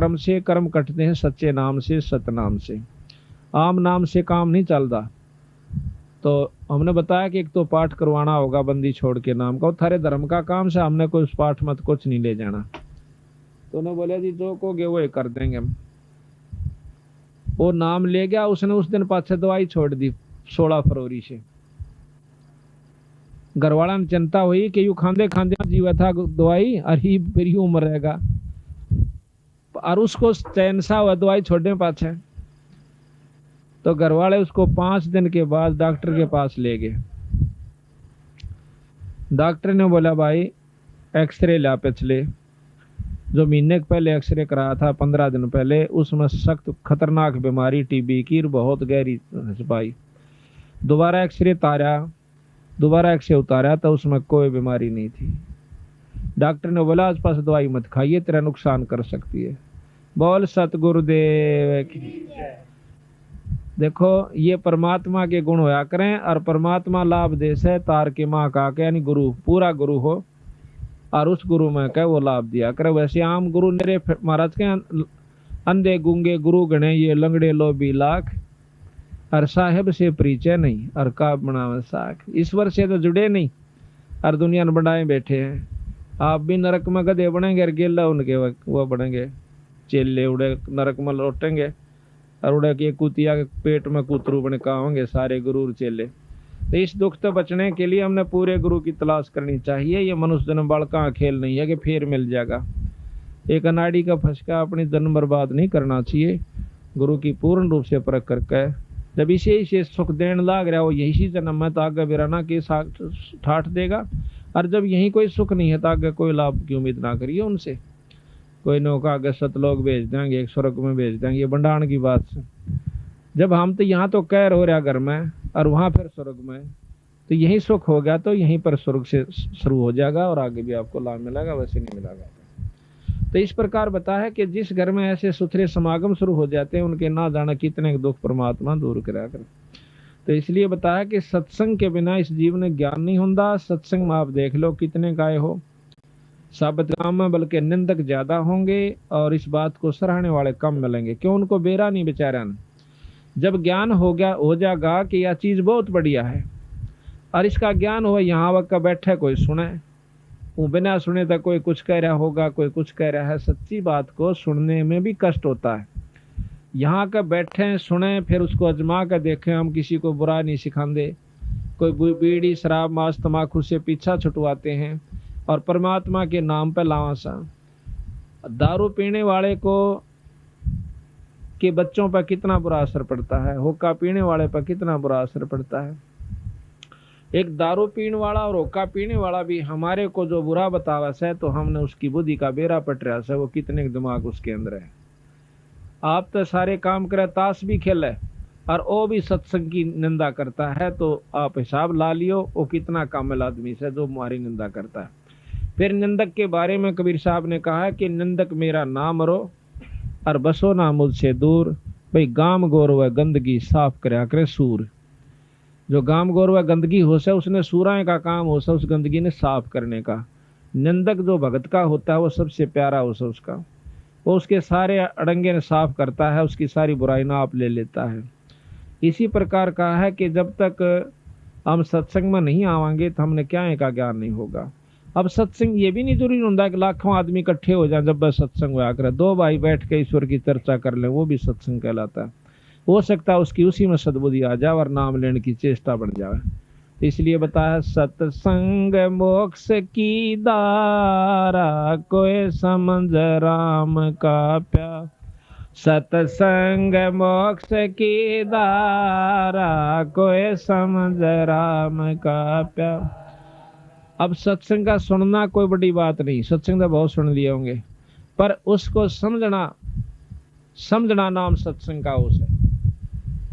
कर्म से, कर्म कटते हैं सच्चे नाम से, सतनाम से। आम नाम से काम नहीं चलता। तो हमने बताया कि एक तो पाठ करवाना होगा बंदी छोड़ के नाम का, थारे धर्म का काम से हमने कोई उस पाठ मत कुछ नहीं ले जाना। तो उन्होंने बोले जी जो कहोगे वो कर देंगे हम। वो नाम ले गया, उसने उस दिन पाछे दवाई छोड़ दी 16 फरवरी से। घरवाला ने चिंता हुई कि यू खांदे खांदे जीवा था दवाई, और ही फिर ही उम्र रहेगा, और उसको चैन सा हुआ दवाई छोड़ने पाछे। तो घरवाले उसको 5 दिन के बाद डॉक्टर के पास ले गए। डॉक्टर ने बोला भाई एक्सरे ला पिछले, जो महीने पहले एक्सरे कराया था 15 दिन पहले, उसमें सख्त खतरनाक बीमारी टीबी की बहुत गहरी छुपाई। दोबारा एक्सरे तारा, दोबारा एक्सरे उतारा तो उसमें कोई बीमारी नहीं थी। डॉक्टर ने बोला आस पास दवाई मत खाइए, तेरा नुकसान कर सकती है। बोल सतगुरुदेव की। देखो ये परमात्मा के गुण होया करें, और परमात्मा लाभ दे से तार के माँ का के, यानी गुरु पूरा गुरु हो और उस गुरु में कह वो लाभ दिया करे। वैसे आम गुरु मेरे महाराज के अंधे गूंगे गुरु गणे ये लंगड़े लोभी लाख, और साहेब से परिचय नहीं और का बनावे साख। ईश्वर से तो जुड़े नहीं और दुनिया में बनाए बैठे हैं। आप भी नरक में गधे बनेंगे और गेला उनके वो बनेंगे चेले, उड़े नरक में लौटेंगे और उड़े के कुतिया के पेट में कुतरू बने होंगे सारे गुरु चेले। तो इस दुख से बचने के लिए हमने पूरे गुरु की तलाश करनी चाहिए। ये मनुष्य जन्म बड़का खेल नहीं है कि फिर मिल जाएगा। एक अनाड़ी का फंसका अपनी जन्म बर्बाद नहीं करना चाहिए। गुरु की पूर्ण रूप से परख करके जब इसे सुख देने लाग रहा हो यही जन्म में, तो आगे बिराना के ठाठ देगा। और जब यही कोई सुख नहीं है तो आगे कोई लाभ की उम्मीद ना करिए उनसे। कोई नौका आगे सतलोक भेज देंगे, एक स्वर्ग में भेज देंगे, ये बंडाण की बात से। जब हम तो यहाँ तो कैर हो रहा घर में और वहां फिर स्वर्ग में, तो यही सुख हो गया तो यहीं पर स्वर्ग से शुरू हो जाएगा और आगे भी आपको लाभ मिलेगा, वैसे नहीं मिलेगा। तो इस प्रकार बता है कि जिस घर में ऐसे सुथरे समागम शुरू हो जाते हैं उनके ना जाना कितने दुख परमात्मा दूर करा कर। तो इसलिए बताया कि सत्संग के बिना इस जीवन में ज्ञान नहीं होता। सत्संग में आप देख लो कितने गाय हो, साबित काम में बल्कि निंदक ज्यादा होंगे और इस बात को सराहने वाले कम मिलेंगे। क्यों? उनको बेरा नहीं बेचारा। जब ज्ञान हो जाएगा कि यह चीज बहुत बढ़िया है और इसका ज्ञान हो, यहाँ वक्त बैठे कोई सुने, वो बिना सुने तक कोई कुछ कह रहा होगा, कोई कुछ कह रहा है। सच्ची बात को सुनने में भी कष्ट होता है। यहाँ का बैठे सुने फिर उसको अजमा कर देखें। हम किसी को बुरा नहीं सिखाते। कोई बीड़ी शराब मांस तमाकू से पीछा छुटवाते हैं और परमात्मा के नाम पर लावासा। दारू पीने वाले को के बच्चों पर कितना बुरा असर पड़ता है, हुक्का पीने वाले पर कितना बुरा असर पड़ता है। एक दारू पीने वाला और हुक्का पीने वाला भी हमारे को जो बुरा बतावा है तो हमने उसकी बुद्धि का बेरा पटरा है, वो कितने दिमाग उसके अंदर है। आप तो सारे काम करे, ताश भी खेले और वो भी सत्संग की निंदा करता है, तो आप हिसाब ला लियो वो कितना कामिल आदमी से जो हमारी निंदा करता है। फिर निंदक के बारे में कबीर साहब ने कहा है कि निंदक मेरा नाम रो और बसो ना मुझसे दूर। भाई गाम गौरव गंदगी साफ करया करे सूर। जो गाम गौरव गंदगी हो से उसने सूराए का काम हो से उस गंदगी ने साफ करने का। निंदक जो भगत का होता है वो सबसे प्यारा हो से उसका, वो उसके सारे अड़ंगे ने साफ करता है, उसकी सारी बुराई ना आप ले लेता है। इसी प्रकार कहा है कि जब तक हम सत्संग में नहीं आवांगे तो हमने क्या का ज्ञान नहीं होगा। अब सत्संग ये भी नहीं जरूरी होता कि लाखों आदमी इकट्ठे हो जाए जब बस सत्संग हुआ करे। दो भाई बैठ के ईश्वर की चर्चा कर ले, वो भी सत्संग कहलाता है। हो सकता है उसकी उसी में सद्बुद्धि आ जाए और नाम लेने की चेष्टा बढ़ जाए। इसलिए बताया सत्संग मोक्ष की दारा, कोई समझ राम का प्यार। सत्संग मोक्ष की दारा, कोई समझ राम का प्यार। अब सत्संग का सुनना कोई बड़ी बात नहीं, सत्संग तो बहुत सुन लिए होंगे, पर उसको समझना नाम सत्संग का उस है।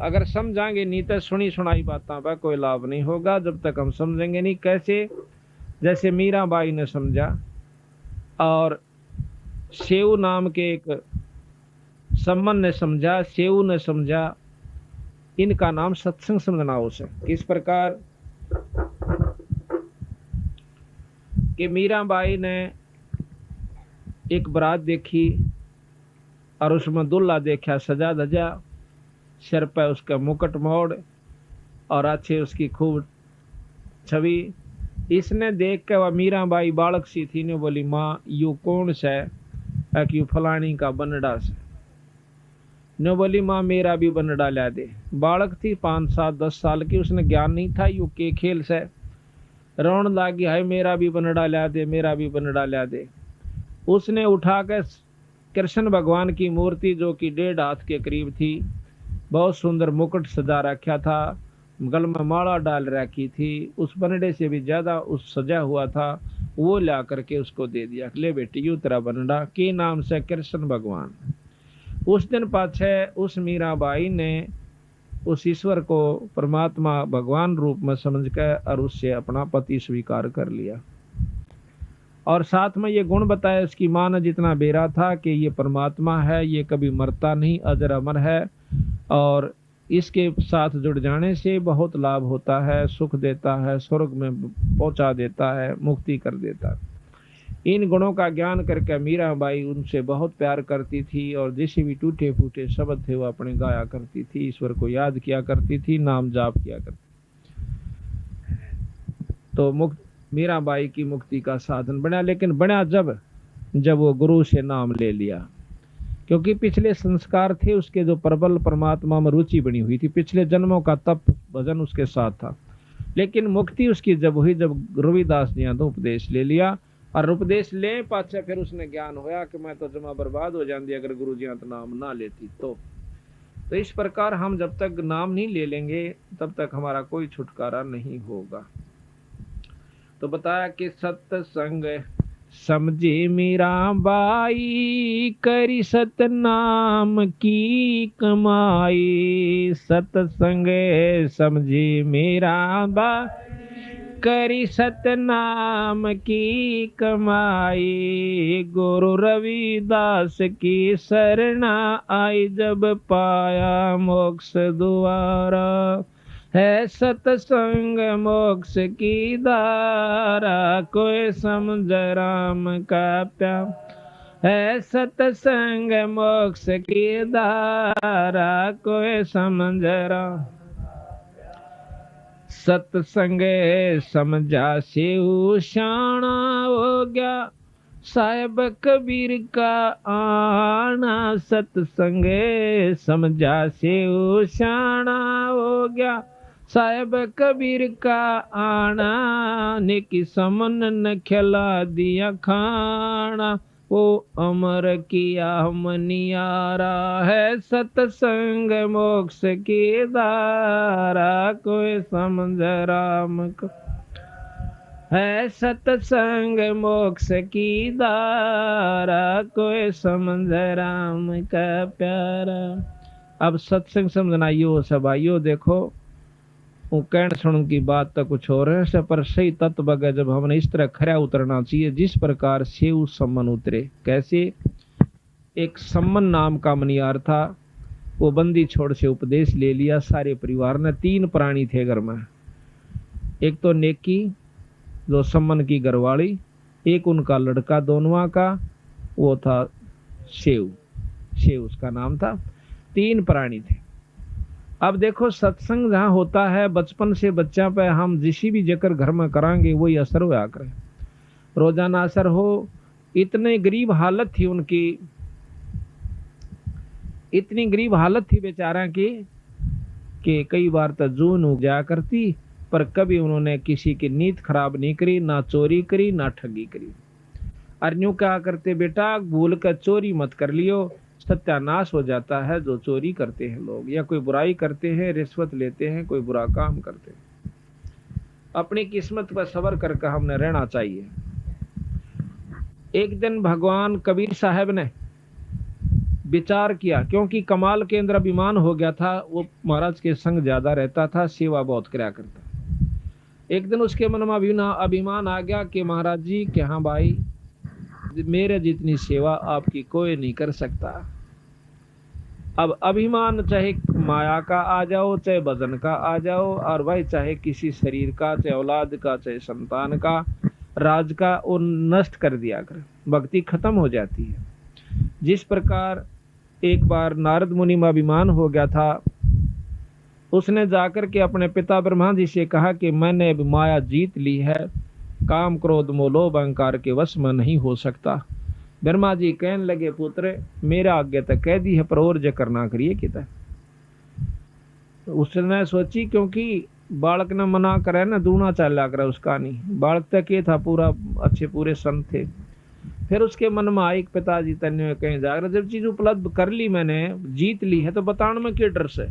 अगर समझाएंगे नहीं तो सुनी सुनाई बातों पर कोई लाभ नहीं होगा जब तक हम समझेंगे नहीं। कैसे? जैसे मीराबाई ने समझा और सेऊ नाम के एक सम्मन ने समझा, सेऊ ने समझा, इनका नाम सत्संग समझना उसे। किस प्रकार कि मीराबाई ने एक बारात देखी और उसमें दुल्ला देखा सजा धजा, सिर पे उसका मुकुट मोड़ और अच्छे उसकी खूब छवि। इसने देख के वह मीराबाई बालक सी थी ने बोली, माँ यू कौन से यू फलानी का बनड़ा से। ने बोली, माँ मेरा भी बनड़ा ला दे। बालक थी 5-7-10 साल की, उसने ज्ञान नहीं था यू के खेल से। रोन लागी, हाय मेरा भी बनड़ा ला दे, मेरा भी बनड़ा ला दे। उसने उठा कर कृष्ण भगवान की मूर्ति जो कि 1.5 हाथ के करीब थी, बहुत सुंदर मुकुट सजा रखा था, गल में माला डाल रखी थी, उस बनड़े से भी ज्यादा उस सजा हुआ था, वो ला करके उसको दे दिया। ले बेटी यू तेरा बनड़ा, के नाम से कृष्ण भगवान। उस दिन पाछे उस मीराबाई ने उस ईश्वर को परमात्मा भगवान रूप में समझकर और उससे अपना पति स्वीकार कर लिया। और साथ में ये गुण बताया इसकी माँ ने जितना बेरा था कि ये परमात्मा है, ये कभी मरता नहीं, अजर अमर है, और इसके साथ जुड़ जाने से बहुत लाभ होता है, सुख देता है, स्वर्ग में पहुंचा देता है, मुक्ति कर देता है। इन गुणों का ज्ञान करके मीराबाई उनसे बहुत प्यार करती थी, और जैसे भी टूटे फूटे शब्द थे वो अपने गाया करती थी, ईश्वर को याद किया करती थी, नाम जाप किया करती। तो मुक्त मीराबाई की मुक्ति का साधन बना, लेकिन बना जब वो गुरु से नाम ले लिया, क्योंकि पिछले संस्कार थे उसके जो प्रबल परमात्मा में रुचि बनी हुई थी, पिछले जन्मों का तप भजन उसके साथ था। लेकिन मुक्ति उसकी जब हुई जब रविदास जी तो उपदेश ले लिया, और उपदेश ले पाछे फिर उसने ज्ञान होया कि मैं तो जमा बर्बाद हो जाती अगर गुरु जी तो नाम ना लेती। तो इस प्रकार हम जब तक नाम नहीं ले लेंगे तब तक हमारा कोई छुटकारा नहीं होगा। तो बताया कि सत्संग समझे मीराबाई, करी सतनाम की कमाई। सत्संग समझे मीराबाई, करी सतनाम की कमाई। गुरु रविदास की शरणा आई, जब पाया मोक्ष द्वारा। है सत्संग मोक्ष की धारा, कोई समझ राम का प्यार। है सत्संग मोक्ष की धारा, कोई समझ राम। सत्संग समझा से शाना हो गया, साहेब कबीर का आना। सत्संग समझा से शाना हो गया, साहेब कबीर का आना। नेकी समन न खिला दिया खाना, वो अमर किया मनियारा। है सत्संग मोक्ष की धारा, कोई समझ राम को। है सत्संग मोक्ष की धारा, कोई समझ राम का प्यारा। अब सत्संग समझना यो सब आइयो, देखो वो कहने सुन की बात तो कुछ और है, पर सही तत्व बगे जब हमने इस तरह खरा उतरना चाहिए जिस प्रकार से उस सम्मन उतरे। कैसे? एक सम्मन नाम का मनियार था, वो बंदी छोड़ से उपदेश ले लिया सारे परिवार ने। 3 प्राणी थे घर में, एक तो नेकी जो सम्मन की घरवाली, एक उनका लड़का दोनों का, वो था शेव उसका नाम था। 3 प्राणी थे। अब देखो सत्संग जहाँ होता है बचपन से बच्चा पे हम जिस भी जकर घर में करांगे वही असर होया करे, रोजाना असर हो। इतने गरीब हालत थी उनकी, इतनी गरीब हालत थी बेचारा की कि कई बार तो जून उग जाया करती, पर कभी उन्होंने किसी की नीयत खराब नहीं करी, ना चोरी करी ना ठगी करी। और यूं क्या करते, बेटा भूल कर चोरी मत कर लियो, सत्यानाश हो जाता है। जो चोरी करते हैं लोग या कोई बुराई करते हैं, रिश्वत लेते हैं, कोई बुरा काम करते हैं, अपनी किस्मत पर सब्र करके हमने रहना चाहिए। एक दिन भगवान कबीर साहब ने विचार किया, क्योंकि कमाल के अंदर अभिमान हो गया था, वो महाराज के संग ज्यादा रहता था, सेवा बहुत कराया करता। एक दिन उसके मन में अभिमान आ गया कि महाराज जी कि हाँ भाई, मेरे जितनी सेवा आपकी कोई नहीं कर सकता। अब अभिमान चाहे माया का आ जाओ, चाहे वजन का आ जाओ, और भाई चाहे किसी शरीर का, चाहे औलाद का, चाहे संतान का, राज का, वो नष्ट कर दिया कर, भक्ति खत्म हो जाती है। जिस प्रकार एक बार नारद मुनि में अभिमान हो गया था। उसने जाकर के अपने पिता ब्रह्मा जी से कहा कि मैंने अब माया जीत ली है, काम क्रोध मोह लोभ अहंकार के वश में नहीं हो सकता। ब्रह्मा जी कहने लगे, पुत्र मेरा आज्ञा तक कह दी है पर और जो करना करिए किता। उसने सोची, क्योंकि बालक ने मना करे ना दूना चाला करे उसका नहीं, बालक तक ये था पूरा अच्छे पूरे संत थे। फिर उसके मन में आई पिताजी तन्य कहीं जाकर जब चीज उपलब्ध कर ली, मैंने जीत ली है तो बताने में क्या डर से।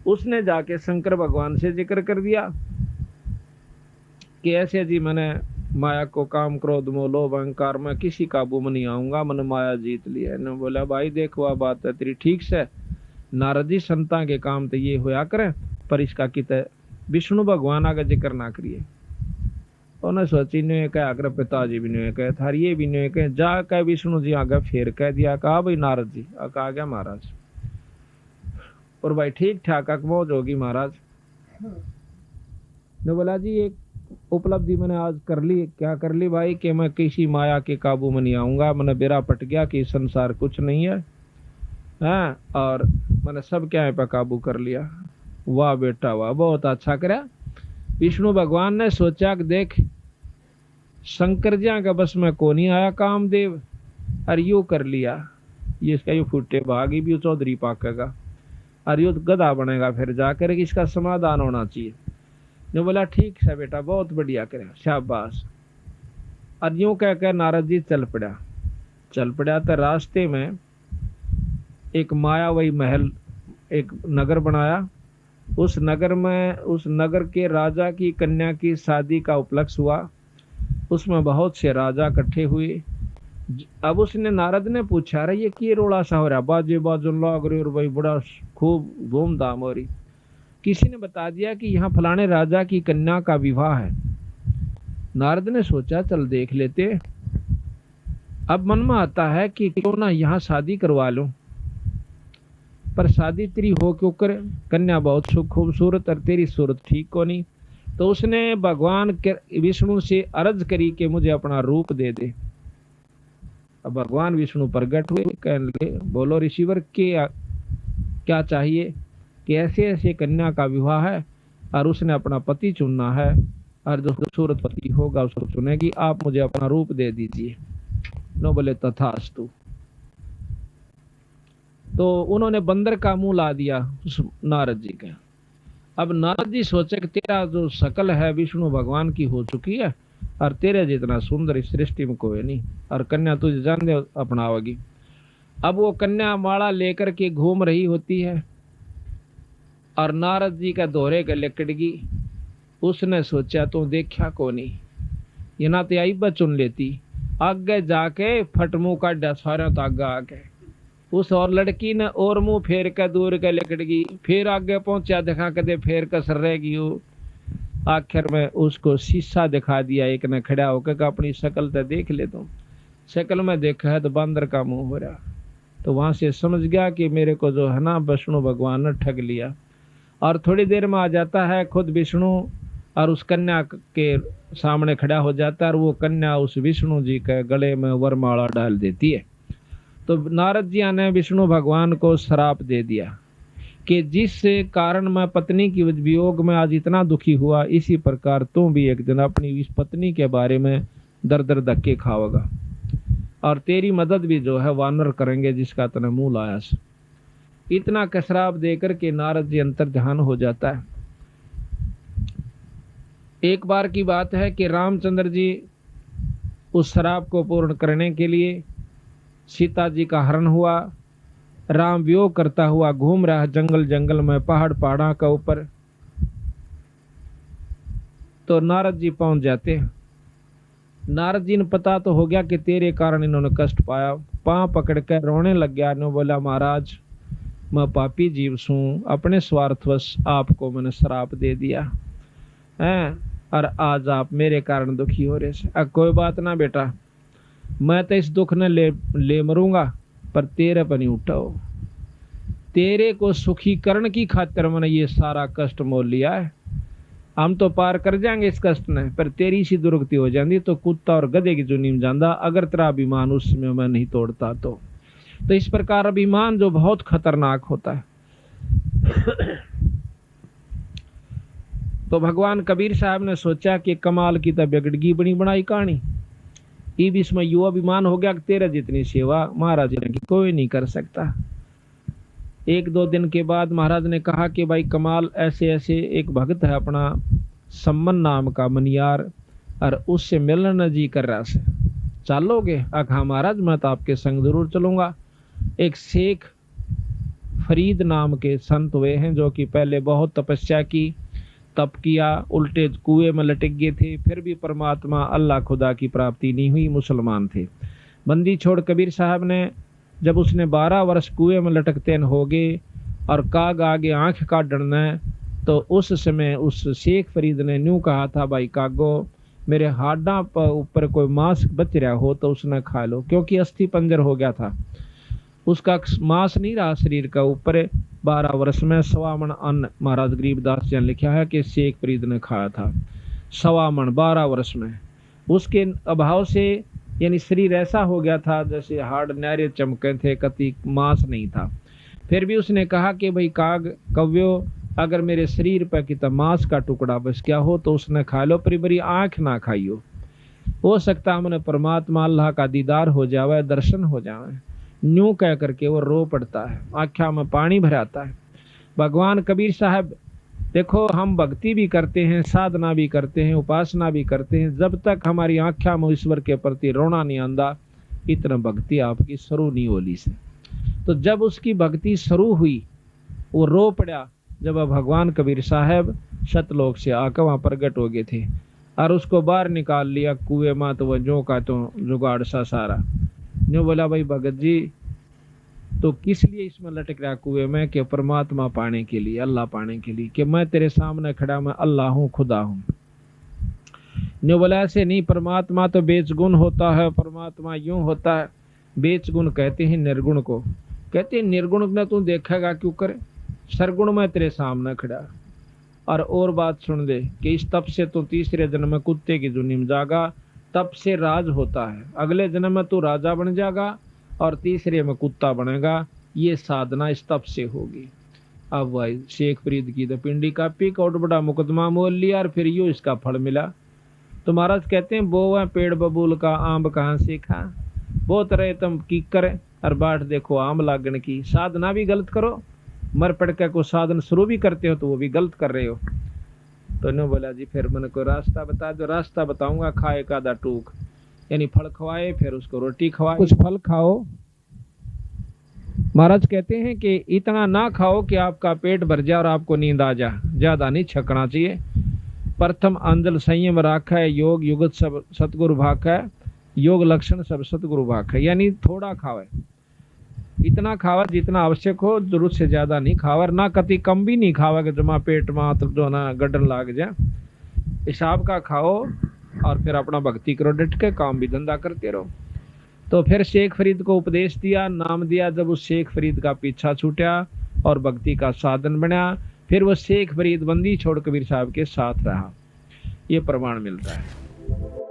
उसने जाके शंकर भगवान से जिक्र कर दिया कि ऐसे जी मैंने माया को काम क्रोध मोह लोभ अहंकार में किसी काबू में नहीं आऊंगा, मैंने माया जीत ली है। ने बोला भाई देखो आ बात है तेरी ठीक से, नारद जी संता के काम तो ये होया करे पर इसका कित विष्णु भगवान आगे जिक्र ना करिए। उन्हें सोची ने कह आकर पिताजी भी ने कहे थार ये भी ने कहे जा कह विष्णु जी आगे फिर कह दिया, कहा भाई नारद जी आ गया महाराज। और भाई ठीक ठाक मौज होगी महाराज। ने बोला जी एक उपलब्धि मैंने आज कर ली। क्या कर ली भाई? कि मैं किसी माया के काबू में नहीं आऊंगा, मैंने बेरा पट गया कि संसार कुछ नहीं है, हाँ, और मैंने सब क्या पे काबू कर लिया। वाह बेटा वाह, बहुत अच्छा करा। विष्णु भगवान ने सोचा कि देख शंकर जी का बस में को नहीं आया कामदेव, और यू कर लिया, ये इसका यू फूटे भागी भी चौधरी पाकेगा और यू गधा बनेगा, फिर जाकर इसका समाधान होना चाहिए। ने बोला ठीक है बेटा बहुत बढ़िया करे, शाबाश। और यूं कह कर नारद जी चल पड़ा तो रास्ते में एक मायावी महल एक नगर बनाया। उस नगर के राजा की कन्या की शादी का उपलक्ष्य हुआ। उसमें बहुत से राजा इकट्ठे हुए। अब उसने नारद ने पूछा रहा ये कि रोड़ा सा हो रहा, बाजे बाजन लाग रहे और भाई बड़ा खूब धूमधाम हो रही। किसी ने बता दिया कि यहाँ फलाने राजा की कन्या का विवाह है। नारद ने सोचा चल देख लेते। अब मन में आता है कि क्यों ना यहाँ शादी करवा लूं, पर शादी तेरी हो क्यों करे, कन्या बहुत खूबसूरत और तेरी सूरत ठीक को नहीं। तो उसने भगवान विष्णु से अर्ज करी कि मुझे अपना रूप दे दे। अब भगवान विष्णु प्रकट हुए, कहने लगे बोलो ऋषिवर क्या चाहिए? कि ऐसे ऐसे कन्या का विवाह है और उसने अपना पति चुनना है और जो खूबसूरत पति होगा उसको चुनेगी, आप मुझे अपना रूप दे दीजिए। नो बोले तथास्तु। तो उन्होंने बंदर का मुंह ला दिया उस नारद जी का। अब नारद जी सोचे कि तेरा जो शकल है विष्णु भगवान की हो चुकी है और तेरे जितना सुंदर इस सृष्टि में कोई नहीं, और कन्या तुझे जान दे अपनावेगी। अब वो कन्या माला लेकर के घूम रही होती है और नारद जी का दोहरे के लिकड़गी। उसने सोचा तो देखा को नहीं, ये ना तो आई चुन लेती। आगे जाके फटमू का डसारा तो आगे आके उस और लड़की ने और मुंह फेर के दूर के लिकड़गी। फिर आगे पहुंचा, देखा कदे फेर कसर रहेगी। आखिर में उसको शीशा दिखा दिया एक ने खड़ा होकर, अपनी शक्ल तो देख ले तुम। शक्ल में देखा है तो बंदर का मुंह हो रहा। तो वहां से समझ गया कि मेरे को जो है ना विष्णु भगवान ने ठग लिया। और थोड़ी देर में आ जाता है खुद विष्णु और उस कन्या के सामने खड़ा हो जाता है, और वो कन्या उस विष्णु जी के गले में वरमाला डाल देती है। तो नारद जी ने विष्णु भगवान को श्राप दे दिया कि जिस कारण मैं पत्नी की वियोग में आज इतना दुखी हुआ, इसी प्रकार तुम भी एक दिन अपनी इस पत्नी के बारे में दर दर धक्के खाओगा और तेरी मदद भी जो है वानर करेंगे जिसका तने मुंह लाया। इतना कसराब देकर के नारद जी अंतर ध्यान हो जाता है। एक बार की बात है कि रामचंद्र जी उस शराब को पूर्ण करने के लिए सीता जी का हरण हुआ। राम वियोग करता हुआ घूम रहा जंगल जंगल में, पहाड़ा का ऊपर। तो नारद जी पहुंच जाते हैं। नारद जी ने पता तो हो गया कि तेरे कारण इन्होंने कष्ट पाया। पांव पकड़ कर रोने लग गया। ने बोला महाराज मैं पापी जीव सूं, अपने स्वार्थवश आपको मैंने श्राप दे दिया है और आज आप मेरे कारण दुखी हो रहे से। अब कोई बात ना बेटा, मैं तो इस दुख ने ले मरूंगा, पर तेरे पर नहीं उठाओ। तेरे को सुखी करने की खातिर मैंने ये सारा कष्ट मोल लिया है। हम तो पार कर जाएंगे इस कष्ट ने, पर तेरी सी दुर्गति हो जाती तो कुत्ता और गधे की जुनी में जांदा, अगर तेरा अभिमान उस समय मैं नहीं तोड़ता तो। तो इस प्रकार अभिमान जो बहुत खतरनाक होता है। तो भगवान कबीर साहब ने सोचा कि कमाल की तो बिगड़गी बनी बनाई कहानी, इब इसमें युवा अभिमान हो गया कि तेरे जितनी सेवा महाराज ने की कोई नहीं कर सकता। एक दो दिन के बाद महाराज ने कहा कि भाई कमाल, ऐसे ऐसे एक भक्त है अपना सम्मन नाम का मनियार, और उससे मिलने जी कर रहा से, चलोगे? आखा महाराज मैं तो आपके संग जरूर चलूंगा। एक शेख फरीद नाम के संत हुए हैं जो कि पहले बहुत तपस्या की, तप किया, उल्टे कुएं में लटक गए थे, फिर भी परमात्मा अल्लाह खुदा की प्राप्ति नहीं हुई, मुसलमान थे। बंदी छोड़ कबीर साहब ने, जब उसने 12 वर्ष कुएं में लटकते हो गए और काग आगे आंख काटना है, तो उस समय उस शेख फरीद ने न्यू कहा था, भाई कागो मेरे हाडा पर ऊपर कोई मांस बच रहा हो तो उसने खा लो, क्योंकि अस्थि पंजर हो गया था, उसका मांस नहीं रहा शरीर का ऊपर। 12 वर्ष में 1.25 मन अन्न, महाराज गरीबदास जी ने लिखा है कि शेख फरीद ने खाया था 1.25 मन 12 वर्ष में। उसके अभाव से यानी शरीर ऐसा हो गया था जैसे हाड़ नारे चमके थे, कति मांस नहीं था। फिर भी उसने कहा कि भाई काग कव्यो, अगर मेरे शरीर पर कितना मांस का टुकड़ा बच गया हो तो उसने खा लो, पर बड़ी आंख ना खाइयो, हो सकता हमने परमात्मा अल्लाह का दीदार हो जावे, दर्शन हो जावे। न्यू कह करके वो रो पड़ता है, आँखों में पानी भराता है। भगवान कबीर साहब देखो, हम भक्ति भी करते हैं, साधना भी करते हैं, उपासना भी करते हैं, जब तक हमारी आँखों में ईश्वर के प्रति रोना नहीं आंदा, इतना भक्ति आपकी शुरू नहीं होली से। तो जब उसकी भक्ति शुरू हुई, वो रो पड़ा जब भगवान कबीर साहब सतलोक से आकर वहां प्रकट हो गए थे और उसको बाहर निकाल लिया कुएं में। तो वह जो का तो जुगाड़ सा सारा जो बोला, भाई भगत जी तो किस लिए इसमें लटक रहा कुएं में? कि परमात्मा पाने के लिए, अल्लाह पाने के लिए, कि मैं तेरे सामने खड़ा, मैं अल्लाह हूँ, खुदा हूँ। न्यू बोला ऐसे नहीं, परमात्मा तो बेचगुण होता है, परमात्मा यूं होता है। बेचगुण कहते हैं निर्गुण को, कहते हैं निर्गुण में तू देखेगा क्यों करे, सरगुण में तेरे सामने खड़ा। और बात सुन दे कि इस तप से तू तीसरे जन्म में कुत्ते की जुनी में जागा, तप से राज होता है, अगले जन्म में तू राजा बन जाएगा और तीसरे में कुत्ता बनेगा। ये साधना इस तप से होगी। अब भाई शेख फरीद की तो पिंडी कापी, कोट बड़ा मुकदमा मोल लिया और फिर यूं इसका फल मिला। तो महाराज कहते हैं, बो है पेड़ बबूल का आम कहाँ से खा, बहुत रहे तुम की करे और बाट देखो आम लागन की। साधना भी गलत करो, मर पड़ के को साधन शुरू भी करते हो तो वो भी गलत कर रहे हो। तो ने बोला जी फिर मैंने कोई रास्ता बता दो। रास्ता बताऊंगा, खाए का दा टूक, यानी फल खवाए, फिर उसको रोटी खवाए, कुछ फल खाओ। महाराज कहते हैं कि इतना ना खाओ कि आपका पेट भर जाए और आपको नींद आ जाए, ज्यादा नहीं छकना चाहिए। प्रथम अंजल संयम राखा है, योग युगत सब सतगुरु भाखा है, योग लक्षण सब सतगुरु भाखा है। यानी थोड़ा खावे, इतना खावा जितना आवश्यक हो, जरूरत से ज्यादा नहीं खावा, ना कति कम भी नहीं खावा कि जमा पेट में तो जो ना गड्ढन लाग जाए। हिसाब का खाओ और फिर अपना भक्ति करो, डट के काम भी धंधा करते रहो। तो फिर शेख फरीद को उपदेश दिया, नाम दिया। जब उस शेख फरीद का पीछा छूटा और भक्ति का साधन बना, फिर वो शेख फरीद बंदी छोड़ कबीर साहब के साथ रहा। ये प्रमाण मिलता है।